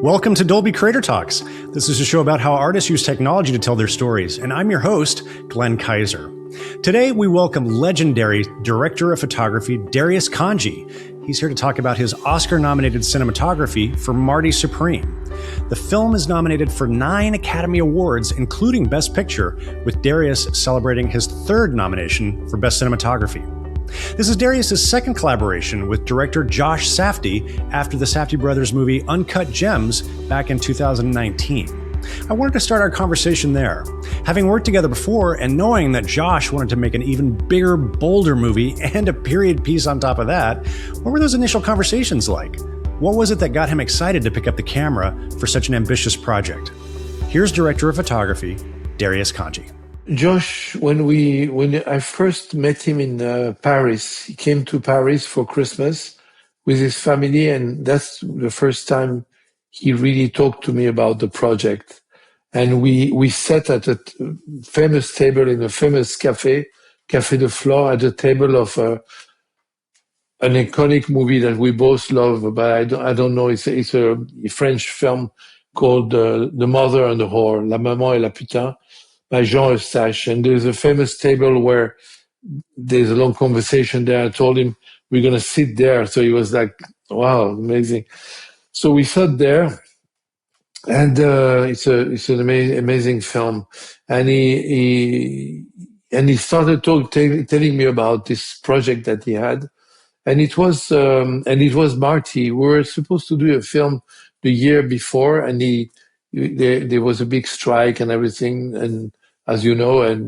Welcome to Dolby Creator Talks. This is a show about how artists use technology to tell their stories, and I'm your host, Glenn Kaiser. Today, we welcome legendary director of photography, Darius Khondji. He's here to talk about his Oscar-nominated cinematography for Marty Supreme. The film is nominated for 9 Academy Awards, including Best Picture, with Darius celebrating his 3rd nomination for Best Cinematography. This is Darius' second collaboration with director Josh Safdie after the Safdie brothers movie Uncut Gems back in 2019. I wanted to start our conversation there. Having worked together before and knowing that Josh wanted to make an even bigger, bolder movie and a period piece on top of that, what were those initial conversations like? What was it that got him excited to pick up the camera for such an ambitious project? Here's director of photography, Darius Khondji. Josh, when I first met him in Paris, he came to Paris for Christmas with his family, and that's the first time he really talked to me about the project. And we sat at a famous table in a famous Café de Flore, at the table of an iconic movie that we both love, but I don't know, it's a French film called The Mother and the Whore, La Maman et la Putain, by Jean Eustache. And there's a famous table where there's a long conversation there. I told him we're going to sit there. So he was like, wow, amazing. So we sat there, and it's an amazing film. And he started telling me about this project that he had. And it was Marty. We were supposed to do a film the year before, and there was a big strike and everything, and as you know, and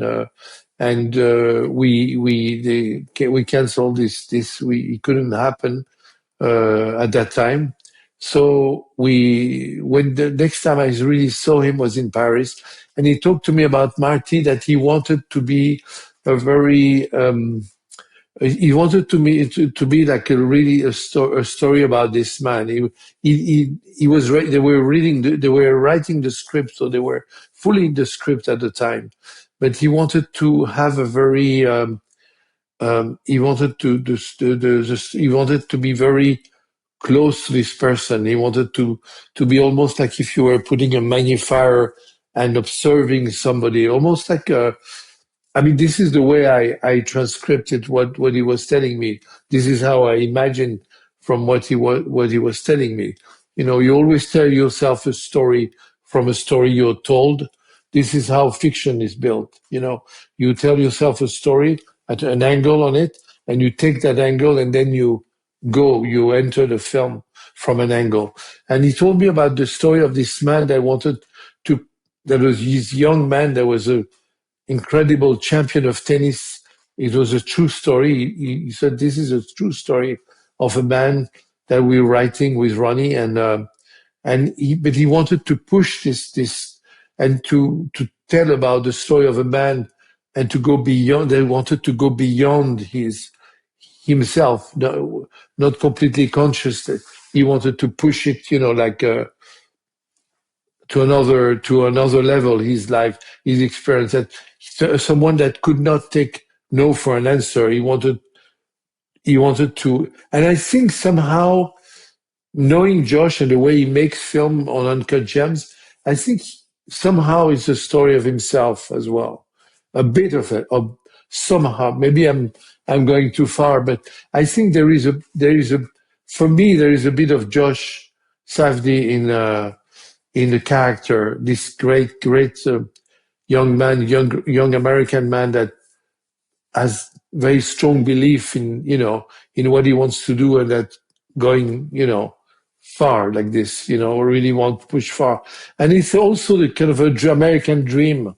we canceled this. It couldn't happen at that time. So when the next time I really saw him was in Paris, and he talked to me about Marty, that he wanted to be a very he wanted to be like a story about this man. They were writing the script, so they were fully in the script at the time. But he wanted to have a very he wanted to be very close to this person. He wanted to be almost like if you were putting a magnifier and observing somebody, almost like this is the way I transcripted what he was telling me. This is how I imagined from what he was telling me. You know, you always tell yourself a story from a story you're told. This is how fiction is built. You know, you tell yourself a story at an angle on it, and you take that angle, and then you enter the film from an angle. And he told me about the story of this man that was this young man that was a incredible champion of tennis. It was a true story. He said, this is a true story of a man that we're writing with Ronnie, but he wanted to push this and to tell about the story of a man and to go beyond. They wanted to go beyond himself, not completely conscious. He wanted to push it, to another level, his life, his experience. That someone that could not take no for an answer. He wanted to, and I think somehow, knowing Josh and the way he makes film on Uncut Gems, I think somehow it's a story of himself as well. A bit of it, somehow. Maybe I'm going too far, but I think there is a for me there is a bit of Josh Safdie in the character. This great young man, young American man that has very strong belief in what he wants to do, and that going far like this, really want to push far. And it's also the kind of American dream.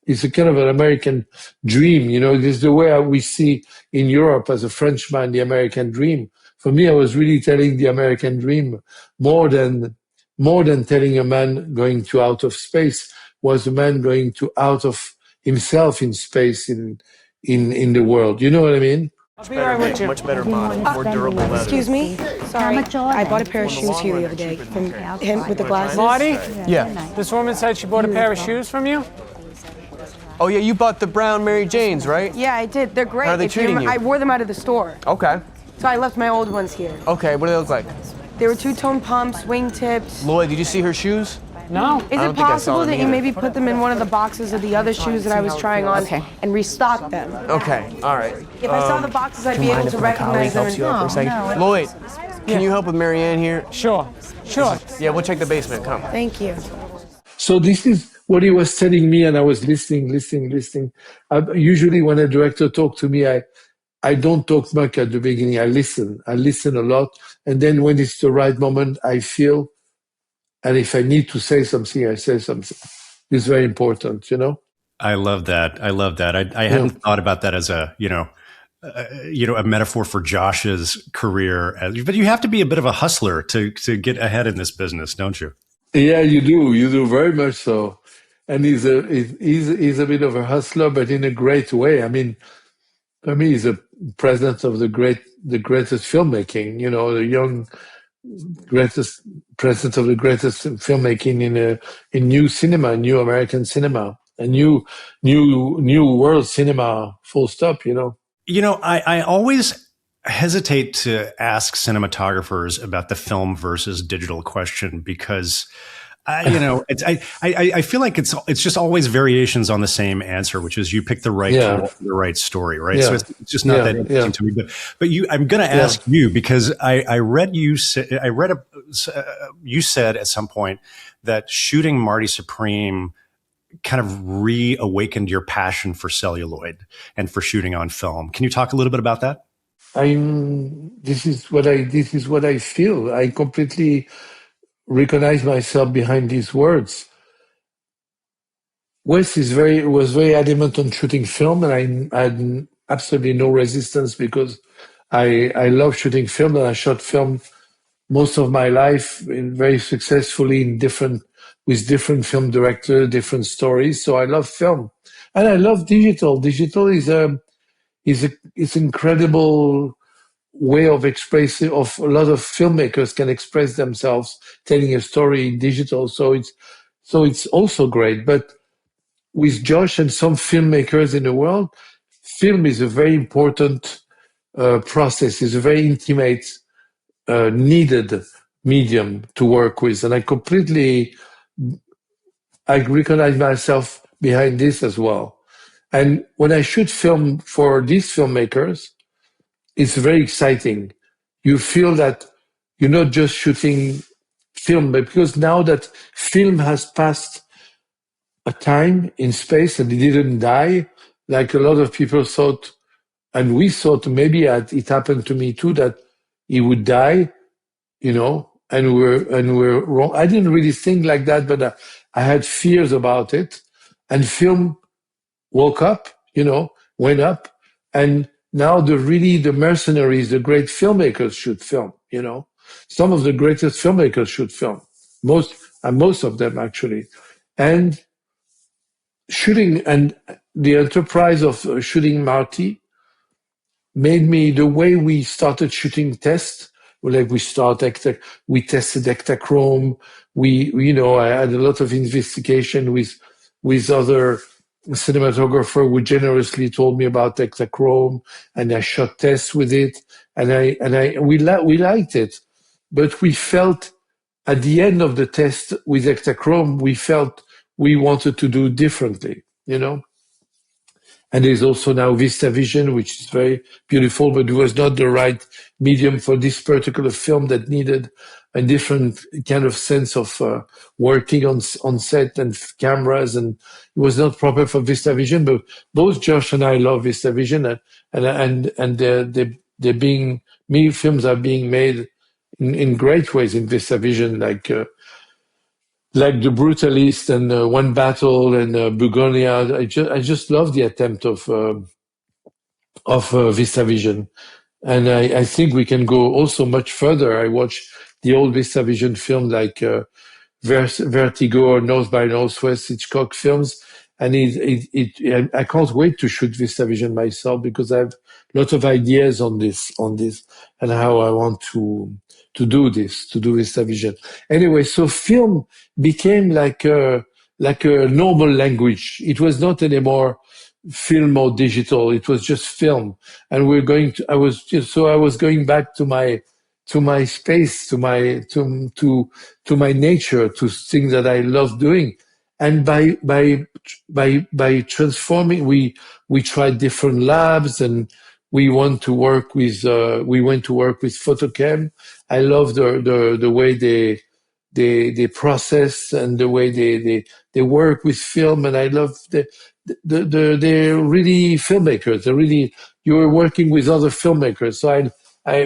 It's a kind of an American dream, this is the way we see in Europe as a Frenchman, the American dream. For me, I was really telling the American dream more than telling a man going to out of space, was a man going to out of himself in space, in the world. You know what I mean? I'll be right with you. Much better model, more durable leather. Excuse me? Sorry. I bought a pair of shoes here the other day from him with the glasses. Marty? Yeah. This woman said she bought a pair of shoes from you? Oh yeah, you bought the brown Mary Janes, right? Yeah, I did. They're great. How are they treating you? I wore them out of the store. Okay. So I left my old ones here. Okay, what do they look like? There were two-tone pumps, wingtips. Lloyd, did you see her shoes? No. Is it possible that you maybe put them in one of the boxes of the other shoes that I was trying on and restock them? Okay, all right. If I saw the boxes, I'd be able to recognize them. Lloyd, can you help with Marianne here? Sure. Yeah, we'll check the basement. Come. Thank you. So this is what he was telling me, and I was listening. Usually when a director talks to me, I don't talk much at the beginning. I listen a lot. And then when it's the right moment, I feel, and if I need to say something, I say something. It's very important, you know? I love that. I hadn't thought about that as a metaphor for Josh's career. But you have to be a bit of a hustler to get ahead in this business, don't you? Yeah, you do very much so. And he's a bit of a hustler, but in a great way. I mean, for me, he's a president of the greatest filmmaking, you know, the young greatest president of the greatest filmmaking in new cinema, new American cinema, a new world cinema, full stop, you know. You know, I always hesitate to ask cinematographers about the film versus digital question because I feel like it's just always variations on the same answer, which is you pick the right tool for the right story, right? Yeah. So it's just not that interesting to me. But I'm going to ask you because I read you said at some point that shooting Marty Supreme kind of reawakened your passion for celluloid and for shooting on film. Can you talk a little bit about that? This is what I feel. I completely recognize myself behind these words. Wes was very adamant on shooting film, and I had absolutely no resistance because I love shooting film, and I shot film most of my life very successfully with different film directors, different stories. So I love film, and I love digital. Digital is incredible way of expressing, of a lot of filmmakers can express themselves telling a story in digital. So it's also great. But with Josh and some filmmakers in the world, film is a very important process. It's a very intimate, needed medium to work with. And I recognize myself behind this as well. And when I shoot film for these filmmakers, it's very exciting. You feel that you're not just shooting film, but because now that film has passed a time in space and it didn't die, like a lot of people thought, and we thought maybe it happened to me too, that he would die, you know, and we're wrong. I didn't really think like that, but I had fears about it. And film woke up, you know, went up, and now the mercenaries, the great filmmakers should film, you know. Some of the greatest filmmakers should film. Most of them actually. And the enterprise of shooting Marty made me, the way we started shooting tests, like we tested Ektachrome. I had a lot of investigation with other cinematographer who generously told me about Ektachrome, and I shot tests with it, and we liked it, but we felt at the end of the test with Ektachrome, we felt we wanted to do differently, you know. And there's also now VistaVision, which is very beautiful, but it was not the right medium for this particular film that needed a different kind of sense of working on set and cameras, and it was not proper for VistaVision. But both Josh and I love VistaVision, and films are being made in great ways in VistaVision, like The Brutalist and One Battle and Begonia. I just love the attempt of VistaVision, and I think we can go also much further. I watched the old VistaVision film like Vertigo or North by Northwest, Hitchcock films, and I can't wait to shoot VistaVision myself because I have lots of ideas on this and how I want to do VistaVision. Anyway, so film became like a normal language. It was not anymore film or digital. It was just film. And I was going back to my to my space, to my nature, to things that I love doing. And by transforming, we tried different labs, and we went to work with photochem. I love the way they process and the way they work with film, and I love they're really filmmakers. They're really, you're working with other filmmakers. So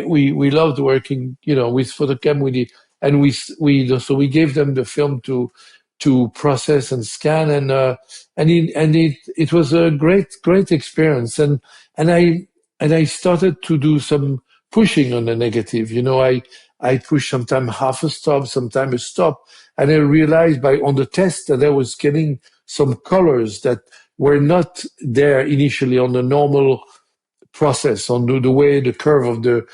we loved working, with photochem. We gave them the film to process and scan, and it was a great experience. And I started to do some pushing on the negative. I pushed sometimes half a stop, sometimes a stop, and I realized on the test that I was getting some colors that were not there initially on the normal process, on the way the curve of the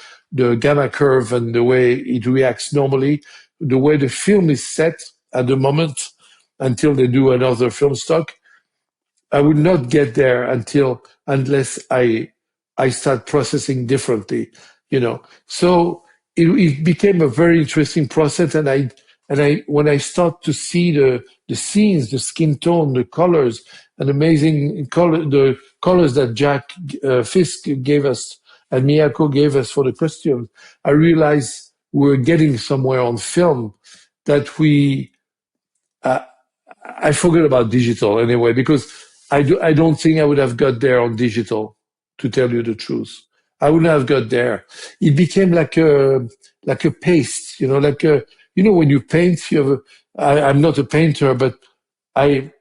gamma curve and the way it reacts normally, the way the film is set at the moment until they do another film stock. I would not get there unless I start processing differently, So it became a very interesting process, and when I start to see the scenes, the skin tone, the colors, and the colors that Jack Fisk gave us and Miyako gave us for the costume, I realized we were getting somewhere on film that I forgot about digital anyway, because I don't think I would have got there on digital, to tell you the truth. I wouldn't have got there. It became like a paste, when you paint, I'm not a painter, but I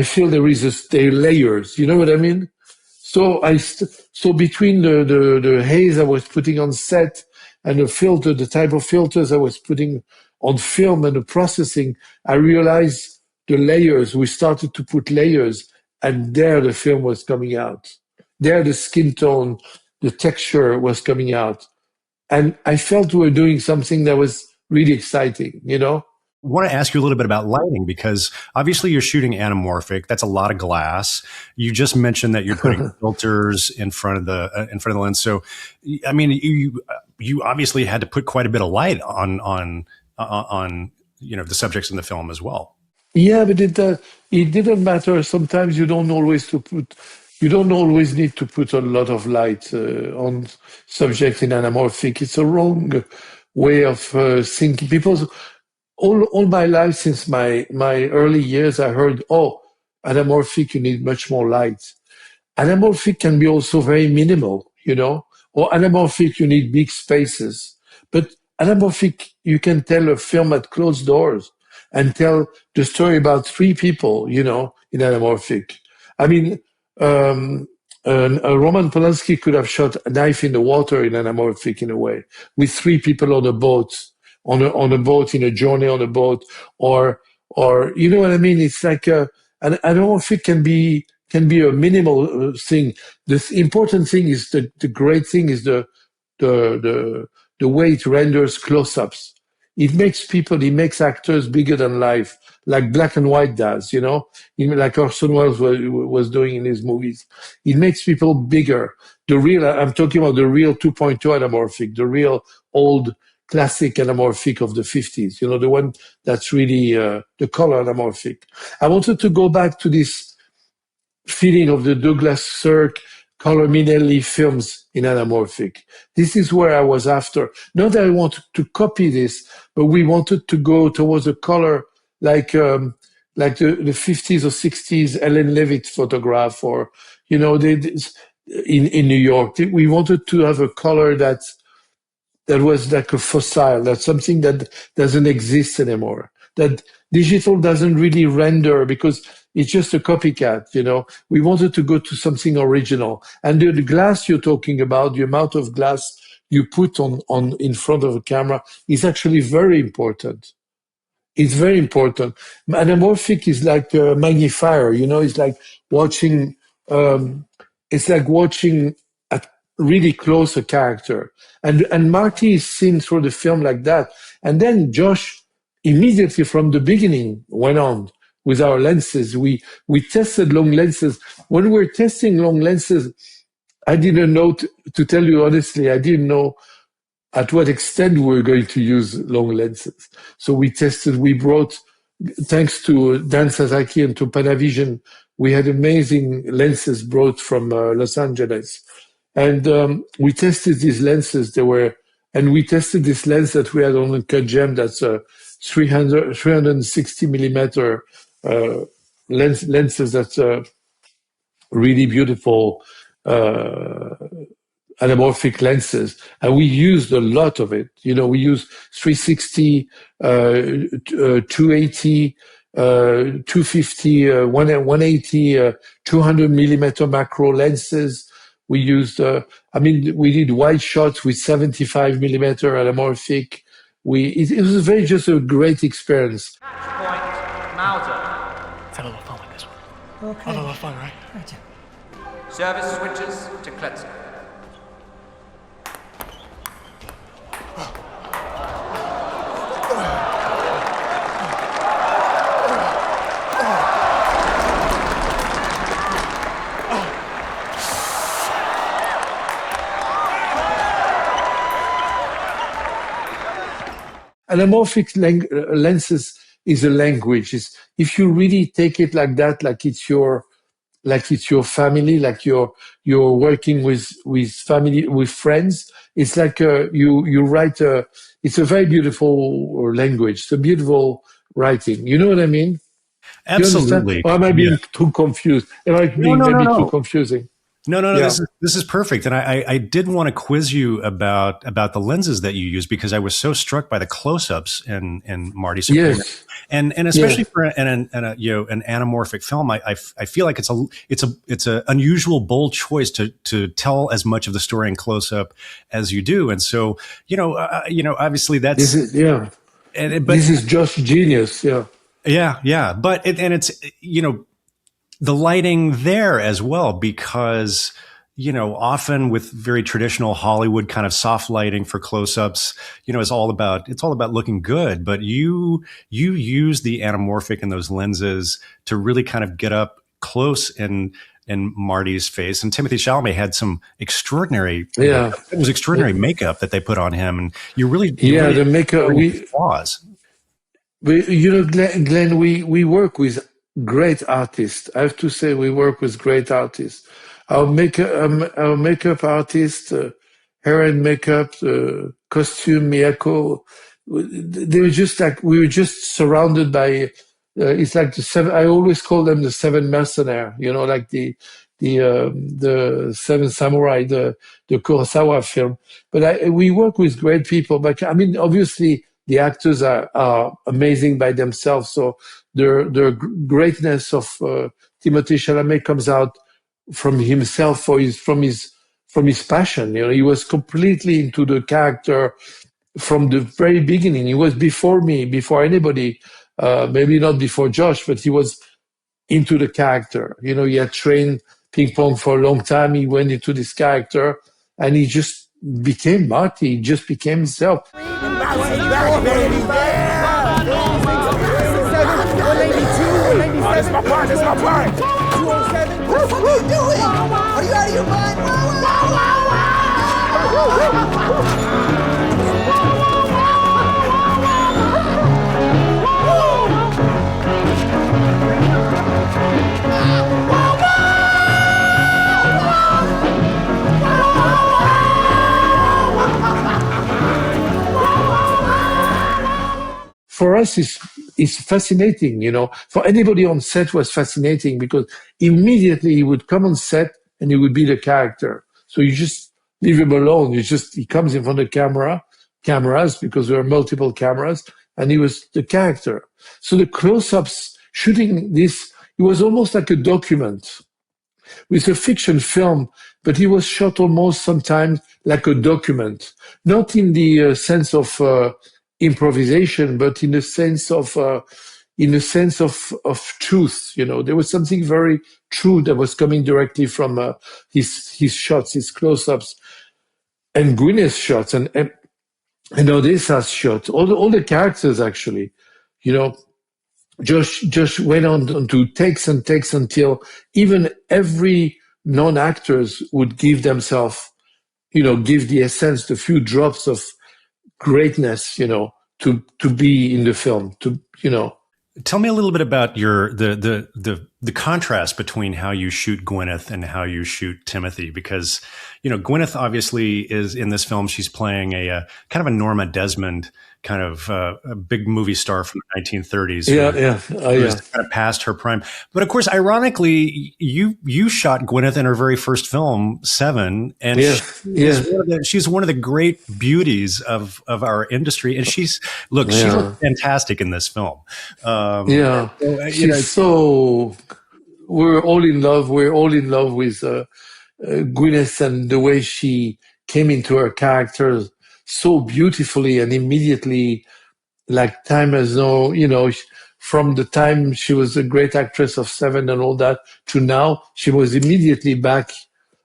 feel there are layers, you know what I mean? So between the haze I was putting on set and the type of filters I was putting on film and the processing, I realized the layers. We started to put layers, and there the film was coming out. There the skin tone, the texture was coming out. And I felt we were doing something that was really exciting, I want to ask you a little bit about lighting, because obviously you're shooting anamorphic. That's a lot of glass. You just mentioned that you're putting filters in front of the lens. So, I mean, you obviously had to put quite a bit of light on the subjects in the film as well. Yeah, but it didn't matter. Sometimes you don't always need to put a lot of light on subjects in anamorphic. It's a wrong way of thinking. All my life, since my early years, I heard, anamorphic, you need much more light. Anamorphic can be also very minimal, or anamorphic, you need big spaces. But anamorphic, you can tell a film at closed doors and tell the story about three people, in anamorphic. I mean, Roman Polanski could have shot A Knife in the Water in anamorphic in a way, with three people on a boat, on a boat, in a journey on a boat, or you know what I mean? It's like an anamorphic can be a minimal thing. The important thing is the great thing is the way it renders close-ups. It makes actors bigger than life, like black and white does, like Orson Welles was doing in his movies. It makes people bigger. I'm talking about the real 2.2 anamorphic, the real old classic anamorphic of the 50s, the one that's really the color anamorphic. I wanted to go back to this feeling of the Douglas Sirk, Color Minelli films in anamorphic. This is where I was after. Not that I wanted to copy this, but we wanted to go towards a color like the 50s or 60s Ellen Levitt photograph, or in New York. We wanted to have a color that was like a fossil, that's something that doesn't exist anymore, that digital doesn't really render because it's just a copycat, We wanted to go to something original. And the glass you're talking about, the amount of glass you put on in front of a camera is actually very important. It's very important. Anamorphic is like a magnifier, it's like watching, at really close a character. And Marty is seen through the film like that. And then Josh immediately from the beginning went on with our lenses. We tested long lenses. When we were testing long lenses, I didn't know, to tell you honestly, I didn't know at what extent we were going to use long lenses. So we brought, thanks to Dan Sasaki and to Panavision, we had amazing lenses brought from Los Angeles. And we tested these lenses. And we tested this lens that we had on a cut gem that's a 360 millimeter lenses that's really beautiful anamorphic lenses, and we used a lot of it. We use 360, 280, 250, 180, 200 millimeter macro lenses. We used, we did wide shots with 75 millimeter anamorphic. It was just a great experience. Point, Mauser. Had a little fun with this one. Okay. Had a little fun, right? Gotcha. Service switches to Klutzer. Anamorphic lenses is a language. If you really take it like that, like it's your family, like you're working with family, with friends. It's like you write it's a very beautiful language. It's a beautiful writing. You know what I mean? Absolutely. Or am I being too confused? Am I being maybe too confusing? No. Yeah. This is perfect, and I did want to quiz you about the lenses that you use, because I was so struck by the close-ups in Marty Supreme. Yes. And especially for an anamorphic film, I feel like it's a unusual, bold choice to tell as much of the story in close-up as you do, and so obviously that's this is just genius, yeah, but it's the lighting there as well, because often with very traditional Hollywood kind of soft lighting for close-ups, it's all about looking good. But you use the anamorphic in those lenses to really kind of get up close in Marty's face. And Timothée Chalamet had some extraordinary, it was extraordinary makeup that they put on him, and the makeup flaws. Glenn, we work with great artists. I have to say, we work with great artists. Our makeup artist, hair and makeup, costume, Miyako. They were just like, we were just surrounded by. It's like the seven. I always call them the seven mercenaries. Like the Seven Samurai, the Kurosawa film. But we work with great people. But obviously, the actors are amazing by themselves. So the greatness of Timothée Chalamet comes out from himself, from his passion. He was completely into the character from the very beginning. He was before me, before anybody. Maybe not before Josh, but he was into the character. He had trained ping pong for a long time. He went into this character, and he just became Marty. He just became himself. That's my part. 207. What the fuck are you doing? Are you out of your mind? For us, it's fascinating, For anybody on set was fascinating, because immediately he would come on set and he would be the character. So you just leave him alone. He comes in front of cameras, because there are multiple cameras, and he was the character. So the close-ups, shooting this, it was almost like a document. With a fiction film, but he was shot almost sometimes like a document, not in the sense of improvisation, but in the sense of truth. There was something very true that was coming directly from his shots, his close-ups, and Gwyneth's shots, and Odessa's shots. All the characters, actually, Josh went on to takes and takes until even every non-actors would give themselves, give the essence, the few drops of greatness, to be in the film, Tell me a little bit about the contrast between how you shoot Gwyneth and how you shoot Timothy, because Gwyneth obviously is in this film. She's playing a kind of a Norma Desmond kind of a big movie star from the 1930s. Who's kind of past her prime. But of course, ironically, you shot Gwyneth in her very first film, Seven, and she's one of the great beauties of our industry. And she looks fantastic in this film. We're all in love. We're all in love with Gwyneth and the way she came into her character so beautifully and immediately, like time has no, from the time she was a great actress of Seven and all that to now, she was immediately back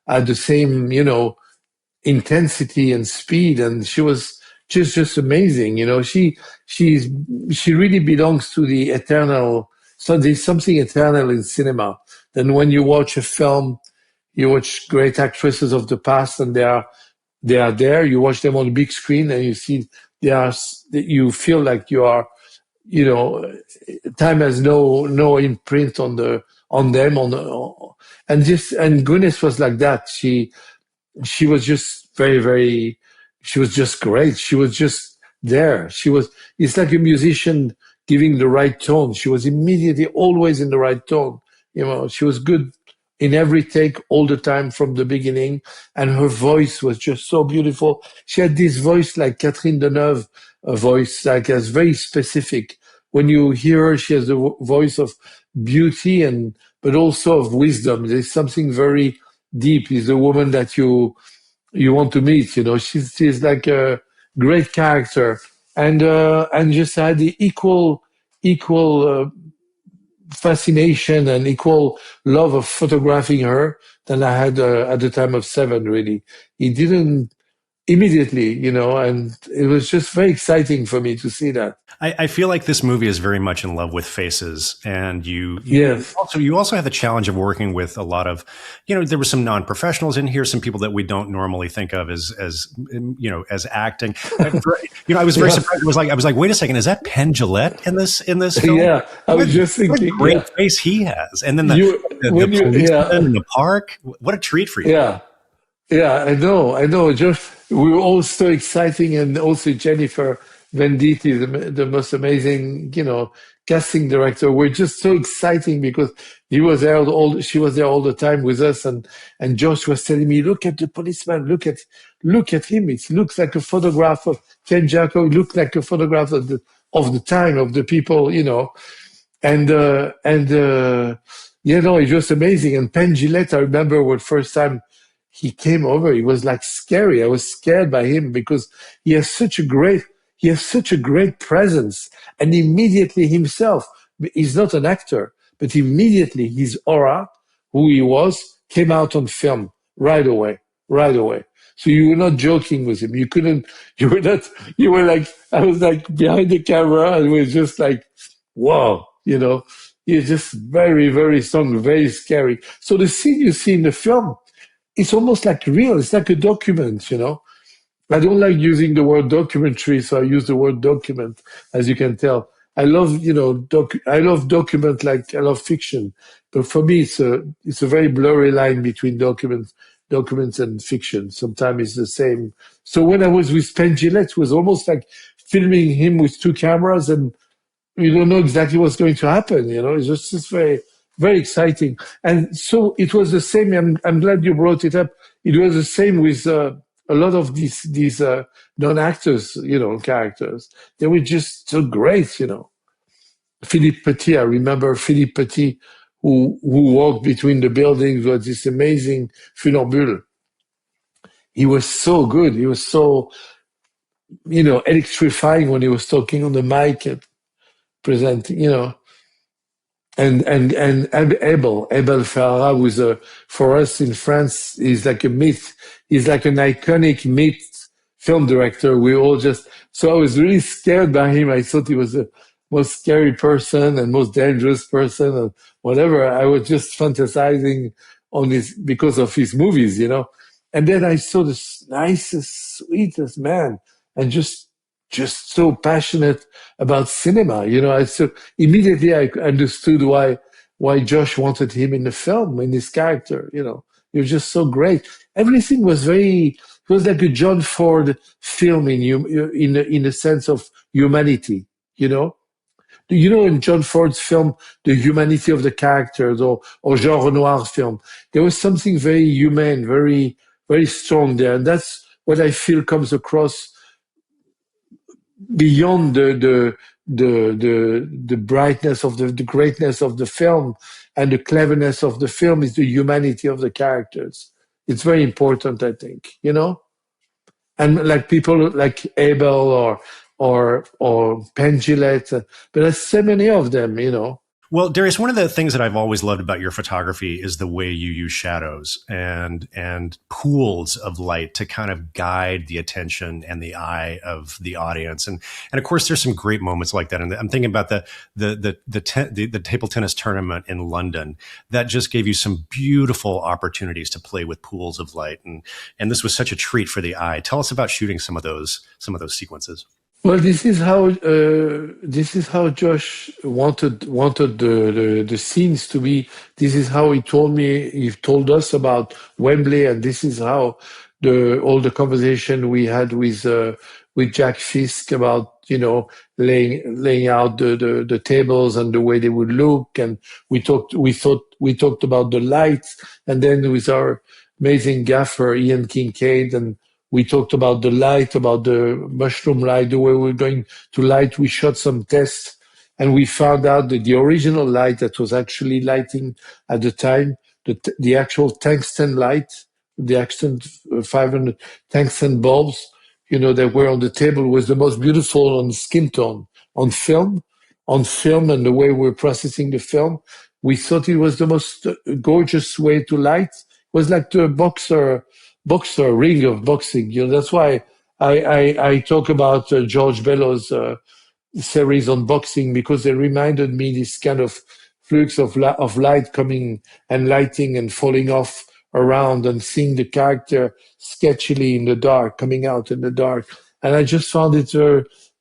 at the same, intensity and speed, and she was just amazing. She really belongs to the eternal. So there's something eternal in cinema. Then when you watch a film, you watch great actresses of the past, and they are there. You watch them on the big screen, and you see you feel like you are, time has no imprint on them, and Gwyneth was like that. She was just very, she was just great. She was just there. It's like a musician giving the right tone. She was immediately always in the right tone. She was good in every take all the time from the beginning. And her voice was just so beautiful. She had this voice like Catherine Deneuve, a voice like as very specific. When you hear her, she has the voice of beauty but also of wisdom. There's something very deep. Is a woman that you want to meet. She's like a great character, and just had the equal fascination and equal love of photographing her than I had at the time of Seven. Really, he didn't immediately, and it was just very exciting for me to see that. I feel like this movie is very much in love with faces, and you also have the challenge of working with a lot of, there were some non-professionals in here, some people that we don't normally think of as acting. I was very surprised. I was like, wait a second, is that Penn Jillette in this film? Yeah, I was just thinking, what a great face he has, and then the policeman in the park. What a treat for you! Yeah, I know. Just we were all so exciting, and also Jennifer Venditti, the most amazing, casting director. We're just so exciting because she was there all the time with us, and Josh was telling me, look at the policeman, look at him. It looks like a photograph of Ken Giaco. It looked like a photograph of the time of the people, and it was amazing. And Penn Jillette, I remember when first time he came over, he was like scary. I was scared by him because he has such a great presence. And immediately himself, he's not an actor, but immediately his aura, who he was, came out on film right away. So you were not joking with him. You were like, I was like behind the camera and was just like, whoa, he's just very, very strong, very scary. So the scene you see in the film, it's almost like real. It's like a document, I don't like using the word documentary, so I use the word document, as you can tell. I love, I love document like I love fiction. But for me, it's a very blurry line between documents and fiction. Sometimes it's the same. So when I was with Penn Jillette, it was almost like filming him with two cameras, and you don't know exactly what's going to happen. It's just very, very exciting. And so it was the same. I'm glad you brought it up. It was the same with a lot of these non-actors, characters. They were just so great, Philippe Petit, I remember Philippe Petit, who walked between the buildings with this amazing funambule. He was so good. He was so, electrifying when he was talking on the mic and presenting, and Abel Ferrara was for us in France, is like a myth. He's like an iconic myth film director. So I was really scared by him. I thought he was the most scary person and most dangerous person and whatever. I was just fantasizing because of his movies, And then I saw the nicest, sweetest man, and just just so passionate about cinema. So immediately I understood why Josh wanted him in the film, in his character. He was just so great. Everything was it was like a John Ford film in the sense of humanity. In John Ford's film, the humanity of the characters, or Jean Renoir's film, there was something very human, very, very strong there. And that's what I feel comes across beyond the brightness of the greatness of the film and the cleverness of the film is the humanity of the characters. It's very important, I think, and like people like Abel or Penn Jillette, but there's so many of them, Well, Darius, one of the things that I've always loved about your photography is the way you use shadows and pools of light to kind of guide the attention and the eye of the audience. And of course, there's some great moments like that. And I'm thinking about the table tennis tournament in London that just gave you some beautiful opportunities to play with pools of light. And this was such a treat for the eye. Tell us about shooting some of those sequences. Well, this is how Josh wanted the scenes to be. This is how he told us about Wembley, and this is how all the conversation we had with Jack Fisk about laying out the tables and the way they would look, and we talked about the lights, and then with our amazing gaffer Ian Kincaid, and we talked about the light, about the mushroom light, the way we're going to light. We shot some tests, and we found out that the original light that was actually lighting at the time, the actual tungsten light, the actual 500 tungsten bulbs, that were on the table, was the most beautiful on skin tone, on film, and the way we're processing the film. We thought it was the most gorgeous way to light. It was like the boxer ring of boxing. That's why I talk about George Bellows' series on boxing, because they reminded me this kind of flux of light coming and lighting and falling off around, and seeing the character sketchily in the dark, coming out in the dark. And I just found it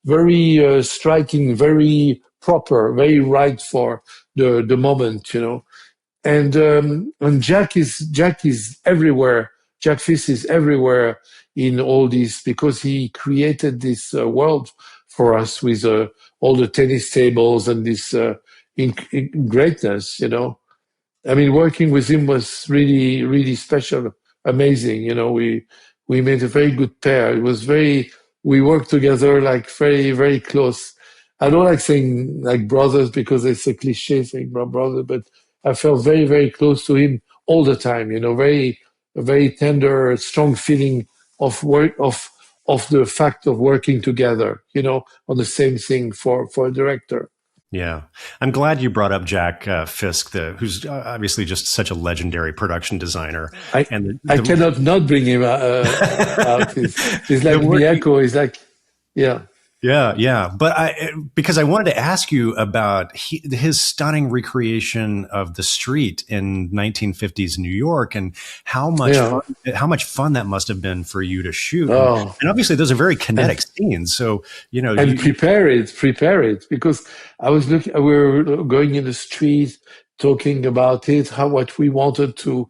very striking, very proper, very right for the moment, And Jack is everywhere. Jack Fisk is everywhere in all this, because he created this world for us with all the tennis tables and this greatness, I mean, working with him was really, really special, amazing. We made a very good pair. We worked together like very, very close. I don't like saying like brothers because it's a cliche saying brother, but I felt very, very close to him all the time, a very tender, strong feeling of the fact of working together, on the same thing for a director. Yeah. I'm glad you brought up Jack Fisk, who's obviously just such a legendary production designer. I cannot not bring him out. He's like Miyako. He's like, yeah. Yeah. But because I wanted to ask you about his stunning recreation of the street in 1950s New York, and how much fun that must have been for you to shoot. Oh. And obviously those are very kinetic scenes. So, and prepare it, because I was we were going in the street talking about it, what we wanted to.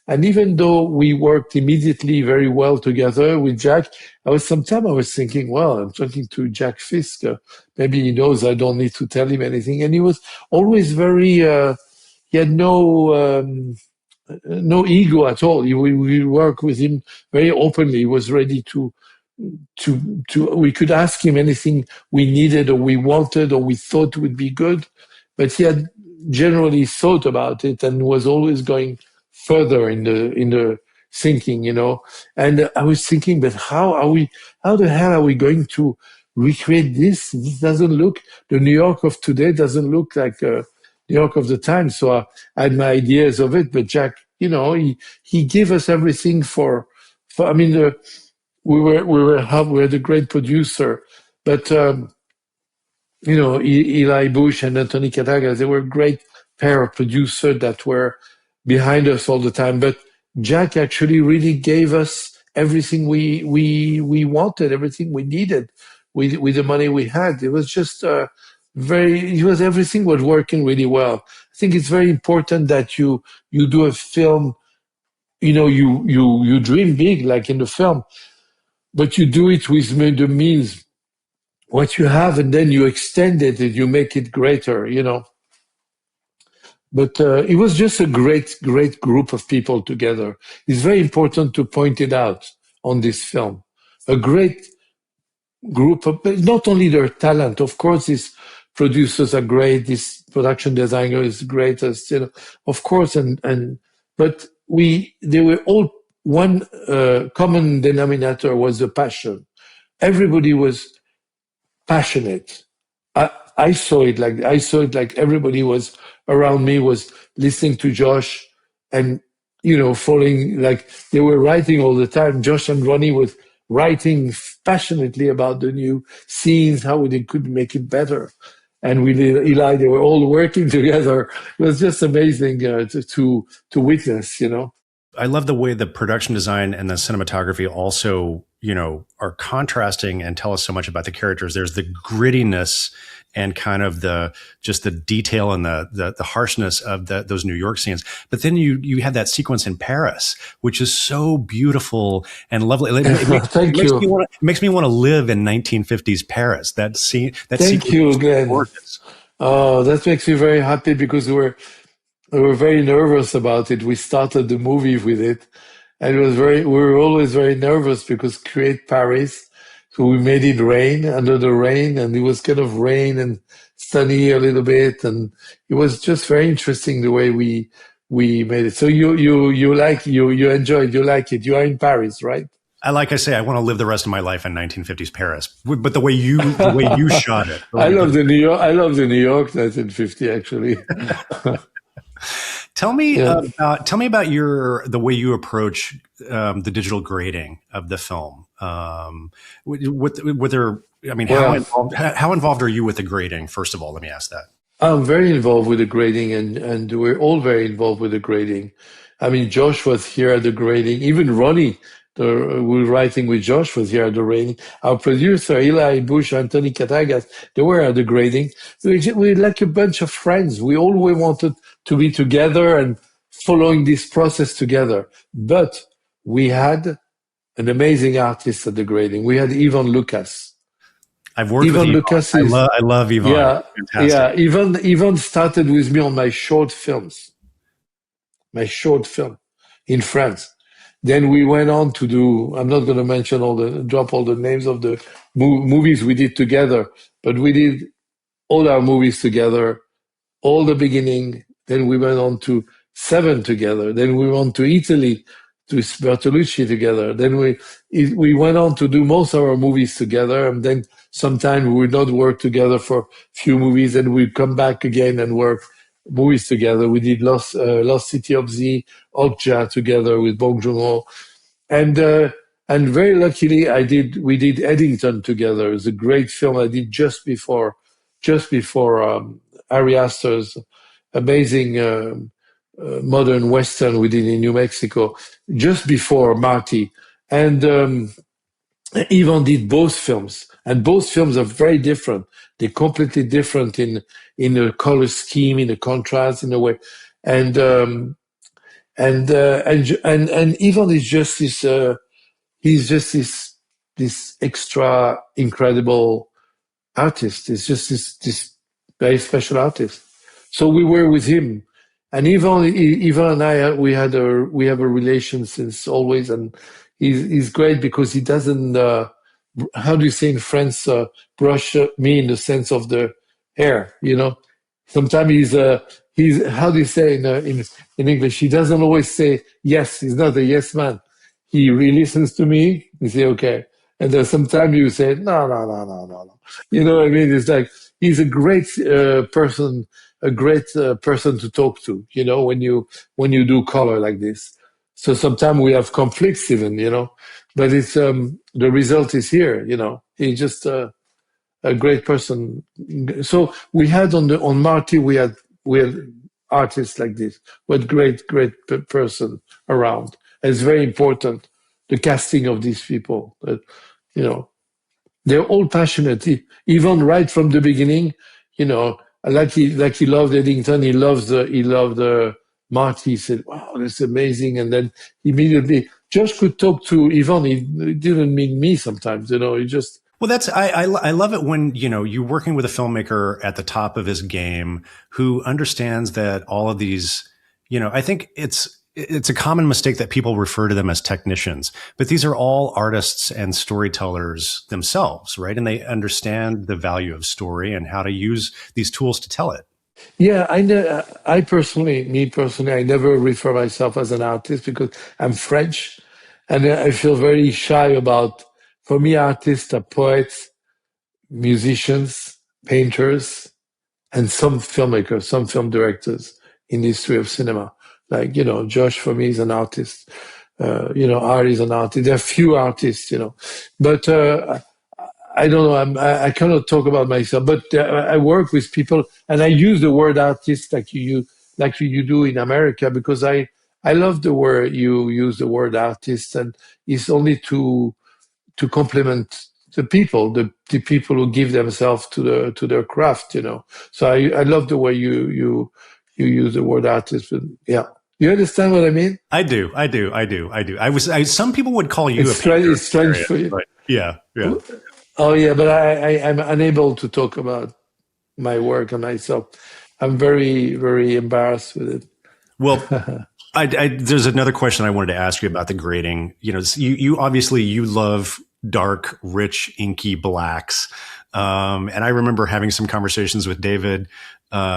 And even though we worked immediately very well together with Jack, I was thinking, well, I'm talking to Jack Fisk. Maybe he knows I don't need to tell him anything. And he was always very, he had no ego at all. We worked with him very openly. He was ready to we could ask him anything we needed or we wanted or we thought would be good. But he had generally thought about it and was always going further in the thinking, And I was thinking, but how the hell are we going to recreate this? This doesn't look, the New York of today doesn't look like New York of the time. So I had my ideas of it, but Jack, he gave us everything I mean, we had a great producer, but Eli Bush and Anthony Kataga, they were a great pair of producers that were behind us all the time. But Jack actually really gave us everything we wanted, everything we needed. with the money we had. It was just everything was working really well. I think it's very important that you do a film, you dream big, like in the film, but you do it with the means, what you have, and then you extend it and you make it greater, But it was just a great group of people together. It's very important to point it out on this film. A great group of, not only their talent, of course, these producers are great, this production designer is great, of course, but they were all one common denominator was the passion. Everybody was passionate. I saw it like everybody was around me was listening to Josh and, following, like they were writing all the time. Josh and Ronnie was writing passionately about the new scenes, how they could make it better. And with Eli, they were all working together. It was just amazing to witness, I love the way the production design and the cinematography also, are contrasting and tell us so much about the characters. There's the grittiness and kind of the detail and the harshness of those New York scenes. But then you had that sequence in Paris, which is so beautiful and lovely. It makes me want to live in 1950s Paris. That scene. Thank you, Glenn. Gorgeous. Oh, that makes me very happy because we were very nervous about it. We started the movie with it, and we were always very nervous because create Paris. So we made it rain, under the rain, and it was kind of rain and sunny a little bit, and it was just very interesting the way we made it. So you enjoyed, you like it. You are in Paris, right? Like I say, I want to live the rest of my life in 1950s Paris. But the way you shot it, I love the New York 1950 actually. Tell me about the way you approach the digital grading of the film. How involved are you with the grading? First of all, let me ask that. I'm very involved with the grading, and we're all very involved with the grading. I mean, Josh was here at the grading. Even Ronnie, we were writing with Josh, was here at the grading. Our producer, Eli Bush, Anthony Katagas, they were at the grading. We're like a bunch of friends. We always wanted to be together and following this process together. But we had an amazing artist at the grading. We had Ivan Lucas. I've worked with Ivan. Lucas. I love Ivan. Yeah, fantastic. Yeah. Ivan started with me on my short film in France. Then we went on to do, I'm not going to mention drop all the names of the movies we did together, but we did all our movies together, all the beginning. Then we went on to 7 together. Then we went to Italy, to Bertolucci together. Then we went on to do most of our movies together. And then sometime we would not work together for a few movies, and we'd come back again and work movies together. We did Lost City of Z, Okja together with Bong Joon-ho. And very luckily we did Eddington together. It's a great film I did just before Ari Aster's amazing modern Western we did in New Mexico, just before Marty. And Ivan did both films, and both films are very different. They're completely different in the color scheme, in the contrast, in a way. And Ivan is just he's just this extra incredible artist. It's just this very special artist. So we were with him. And Ivan and I, we have a relation since always, and he's great because he doesn't, how do you say in France, brush me in the sense of the hair, Sometimes he's how do you say in English? He doesn't always say yes. He's not a yes man. He really listens to me. He say okay, and then sometimes you say no. You know what I mean? It's like he's a great person. A great person to talk to, when you do color like this. So sometimes we have conflicts even, but it's the result is here, He's just a great person. So we had on Marty, we had artists like this, with great person around. And it's very important, the casting of these people, they're all passionate. Even right from the beginning, like he loved Eddington, he loved Marty. He said, "Wow, that's amazing!" And then immediately, Josh could talk to Yvonne. He didn't mean me sometimes, He just Well, I love it when, you're working with a filmmaker at the top of his game who understands that all of these, I think it's a common mistake that people refer to them as technicians, but these are all artists and storytellers themselves, right? And they understand the value of story and how to use these tools to tell it. Yeah, I personally, I never refer myself as an artist because I'm French, and I feel very shy about. For me, artists are poets, musicians, painters, and some filmmakers, some film directors in the history of cinema. Like, Josh for me is an artist. Art is an artist. There are few artists, but I don't know. I cannot talk about myself, but I work with people, and I use the word artist like you do in America, because I love the word you use the word artist, and it's only to complement the people, the people who give themselves to their craft, So I love the way you use the word artist. But yeah, you understand what I mean? I do. Some people would call you it's a painter. It's strange for you. Yeah. Oh yeah, but I'm unable to talk about my work and myself. I'm very, very embarrassed with it. Well, there's another question I wanted to ask you about the grading. You obviously you love dark, rich, inky blacks. And I remember having some conversations with David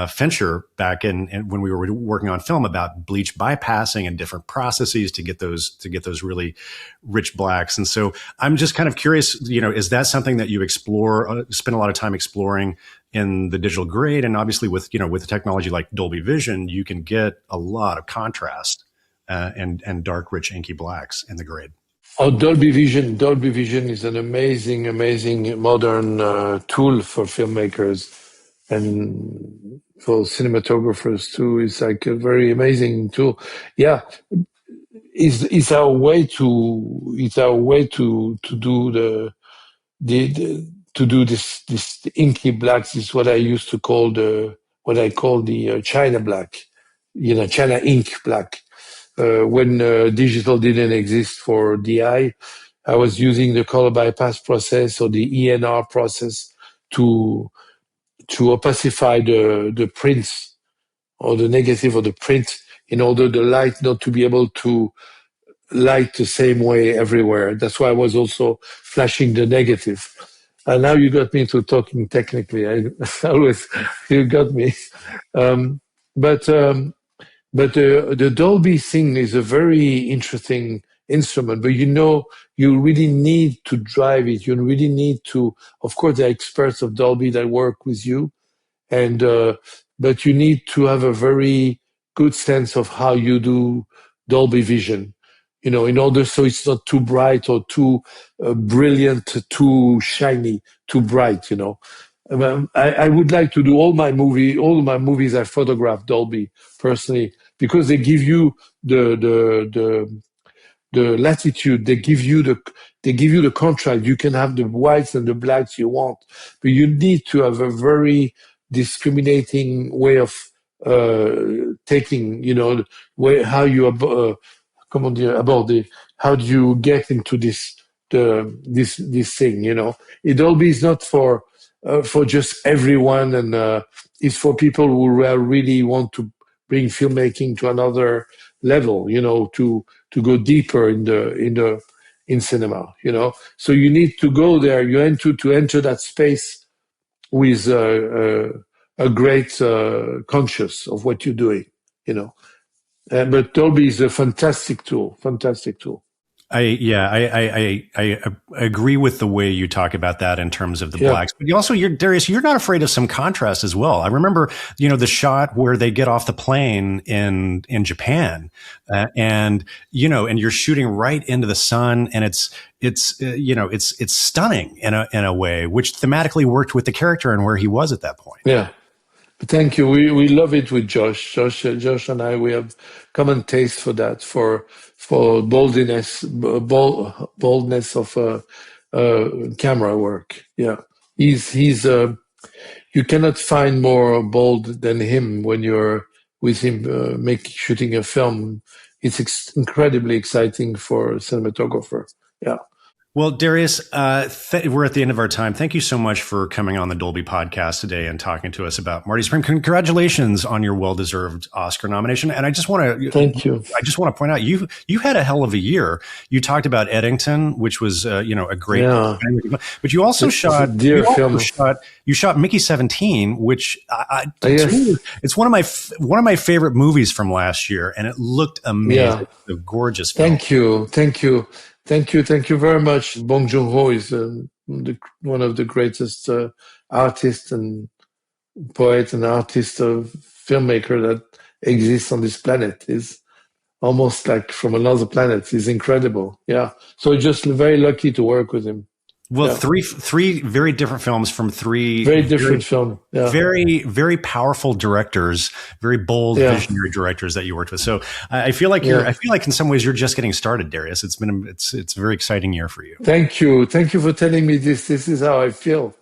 Fincher back in when we were working on film about bleach bypassing and different processes to get those really rich blacks. And so I'm just kind of curious, is that something that you explore, spend a lot of time exploring in the digital grade? And obviously with the technology like Dolby Vision, you can get a lot of contrast and dark, rich, inky blacks in the grade. Oh, Dolby Vision. Dolby Vision is an amazing, amazing modern tool for filmmakers and for cinematographers too. It's like a very amazing tool. Yeah, it's our way to do to do this inky blacks. Is what I used to call what I call the China black, China ink black. When digital didn't exist for DI, I was using the color bypass process or the ENR process to opacify the prints or the negative of the print in order the light not to be able to light the same way everywhere. That's why I was also flashing the negative. And now you got me to talking technically. You got me. But the Dolby thing is a very interesting instrument, but you really need to drive it. You really need to, of course, the experts of Dolby that work with you, but you need to have a very good sense of how you do Dolby Vision, in order so it's not too bright or too brilliant, too shiny, too bright, I would like to do all my movies I photograph Dolby personally, because they give you the latitude, they give you the contrast. You can have the whites and the blacks you want, but you need to have a very discriminating way of taking, how you how do you get into this thing? It Dolby is not for just everyone, and it's for people who really want to bring filmmaking to another level. To go deeper in cinema. So you need to go there. You enter that space with a great conscious of what you're doing. But Dolby is a fantastic tool. Fantastic tool. I agree with the way you talk about that in terms of the blacks, but Darius, you're not afraid of some contrast as well. I remember, the shot where they get off the plane in Japan, and you're shooting right into the sun, and it's stunning in a way, which thematically worked with the character and where he was at that point. Yeah. Thank you. We love it with Josh. Josh and I, we have common taste for that, for boldness of camera work. Yeah, he's you cannot find more bold than him when you're with him shooting a film. It's incredibly exciting for a cinematographer. Yeah. Well, Darius, we're at the end of our time. Thank you so much for coming on the Dolby podcast today and talking to us about Marty Supreme. Congratulations on your well-deserved Oscar nomination. And I just want to thank you. I just want to point out you had a hell of a year. You talked about Eddington, which was a great. Yeah. But you also shot You shot Mickey 17, which it's one of my favorite movies from last year, and it looked amazing. Yeah. It's a gorgeous film. Thank you very much. Bong Joon-ho is one of the greatest artists and poet and artist filmmaker that exists on this planet. He's almost like from another planet. He's incredible. Yeah. So just very lucky to work with him. Well, yeah. three very different films from three very different films. Yeah. Very, very powerful directors, very bold, visionary directors that you worked with. So I feel like I feel like in some ways you're just getting started, Darius. It's a very exciting year for you. Thank you for telling me this. This is how I feel.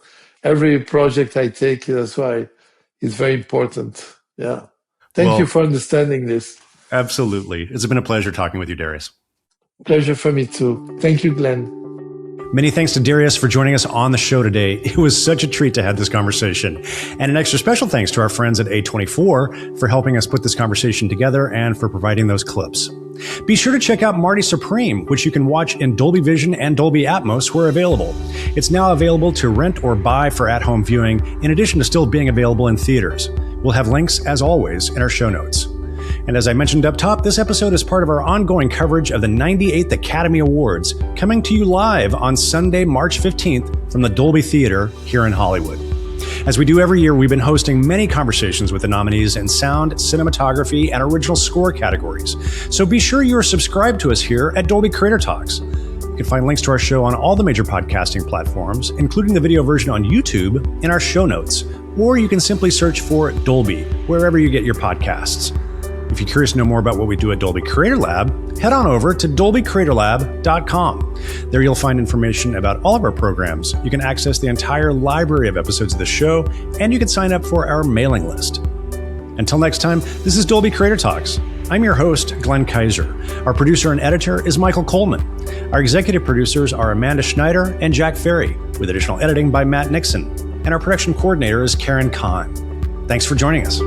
Every project I take, that's why it's very important. Yeah. Thank you for understanding this. Absolutely. It's been a pleasure talking with you, Darius. Pleasure for me too. Thank you, Glenn. Many thanks to Darius for joining us on the show today. It was such a treat to have this conversation. And an extra special thanks to our friends at A24 for helping us put this conversation together and for providing those clips. Be sure to check out Marty Supreme, which you can watch in Dolby Vision and Dolby Atmos where available. It's now available to rent or buy for at-home viewing, in addition to still being available in theaters. We'll have links, as always, in our show notes. And as I mentioned up top, this episode is part of our ongoing coverage of the 98th Academy Awards, coming to you live on Sunday, March 15th from the Dolby Theater here in Hollywood. As we do every year, we've been hosting many conversations with the nominees in sound, cinematography, and original score categories. So be sure you are subscribed to us here at Dolby Creator Talks. You can find links to our show on all the major podcasting platforms, including the video version on YouTube, in our show notes. Or you can simply search for Dolby, wherever you get your podcasts. If you're curious to know more about what we do at Dolby Creator Lab, head on over to dolbycreatorlab.com. There you'll find information about all of our programs. You can access the entire library of episodes of the show, and you can sign up for our mailing list. Until next time, this is Dolby Creator Talks. I'm your host, Glenn Kaiser. Our producer and editor is Michael Coleman. Our executive producers are Amanda Schneider and Jack Ferry, with additional editing by Matt Nixon. And our production coordinator is Karen Kahn. Thanks for joining us.